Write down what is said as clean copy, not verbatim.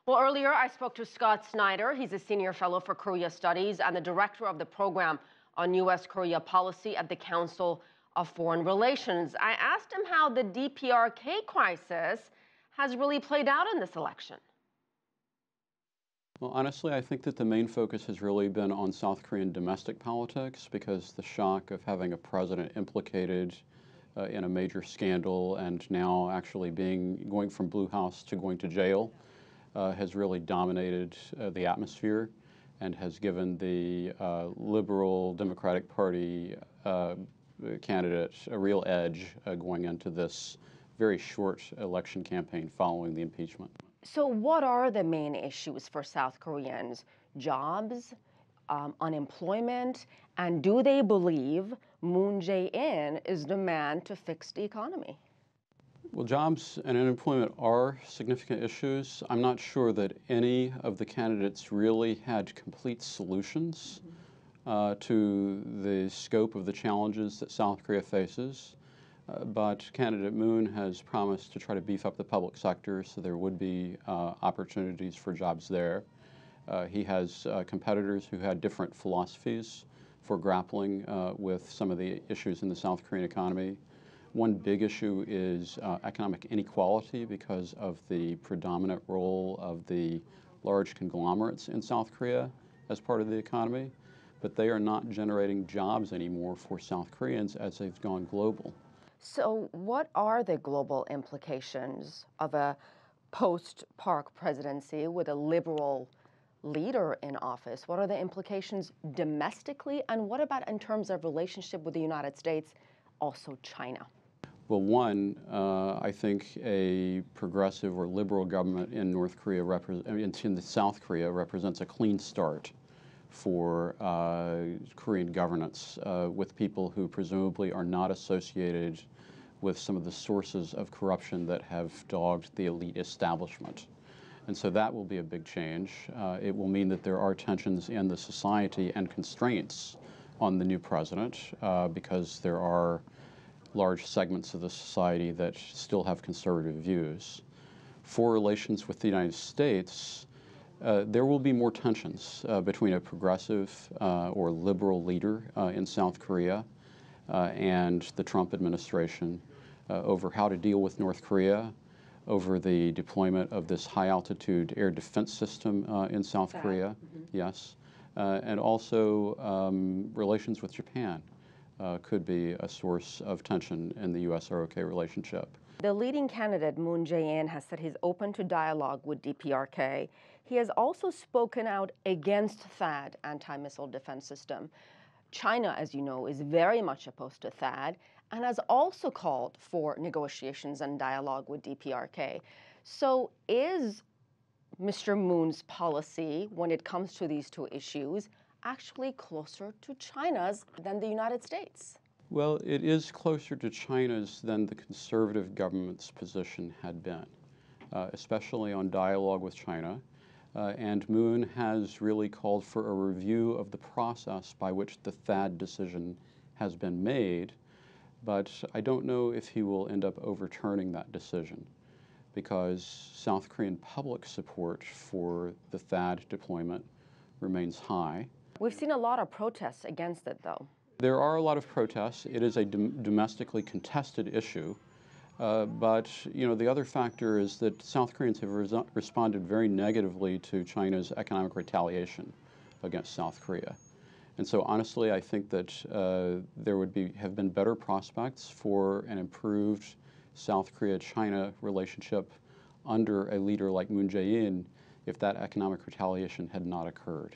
Well, earlier I spoke to Scott Snyder. He's a senior fellow for Korea Studies and the director of the program on U.S. Korea Policy at the Council of Foreign Relations. I asked him how the DPRK crisis has really played out in this election. Well, honestly, I think that the main focus has really been on South Korean domestic politics because the shock of having a president implicated in a major scandal and now actually going from Blue House to going to jail has really dominated the atmosphere and has given the liberal Democratic Party candidate a real edge going into this very short election campaign following the impeachment. So what are the main issues for South Koreans? Jobs, unemployment, and do they believe Moon Jae-in is the man to fix the economy? Well, jobs and unemployment are significant issues. I'm not sure that any of the candidates really had complete solutions to the scope of the challenges that South Korea faces. But candidate Moon has promised to try to beef up the public sector so there would be opportunities for jobs there. He has competitors who had different philosophies for grappling with some of the issues in the South Korean economy. One big issue is economic inequality because of the predominant role of the large conglomerates in South Korea as part of the economy. But they are not generating jobs anymore for South Koreans as they've gone global. So what are the global implications of a post-Park presidency with a liberal leader in office? What are the implications domestically, and what about in terms of relationship with the United States, also China? Well, one, I think a progressive or liberal government in in South Korea represents a clean start for Korean governance with people who presumably are not associated with some of the sources of corruption that have dogged the elite establishment. And so that will be a big change. It will mean that there are tensions in the society and constraints on the new president because there are large segments of the society that still have conservative views. For relations with the United States, there will be more tensions between a progressive or liberal leader in South Korea and the Trump administration over how to deal with North Korea, over the deployment of this high-altitude air defense system in South Korea, yes, and also relations with Japan could be a source of tension in the U.S. ROK relationship. The leading candidate, Moon Jae-in, has said he's open to dialogue with DPRK. He has also spoken out against THAAD, anti-missile defense system. China, as you know, is very much opposed to THAAD and has also called for negotiations and dialogue with DPRK. So is Mr. Moon's policy, when it comes to these two issues, actually closer to China's than the United States? Well, it is closer to China's than the conservative government's position had been, especially on dialogue with China. And Moon has really called for a review of the process by which the THAAD decision has been made, but I don't know if he will end up overturning that decision because South Korean public support for the THAAD deployment remains high. We've seen a lot of protests against it, though. There are a lot of protests. It is a domestically contested issue. But the other factor is that South Koreans have responded very negatively to China's economic retaliation against South Korea. And so honestly, I think that there have been better prospects for an improved South Korea-China relationship under a leader like Moon Jae-in if that economic retaliation had not occurred.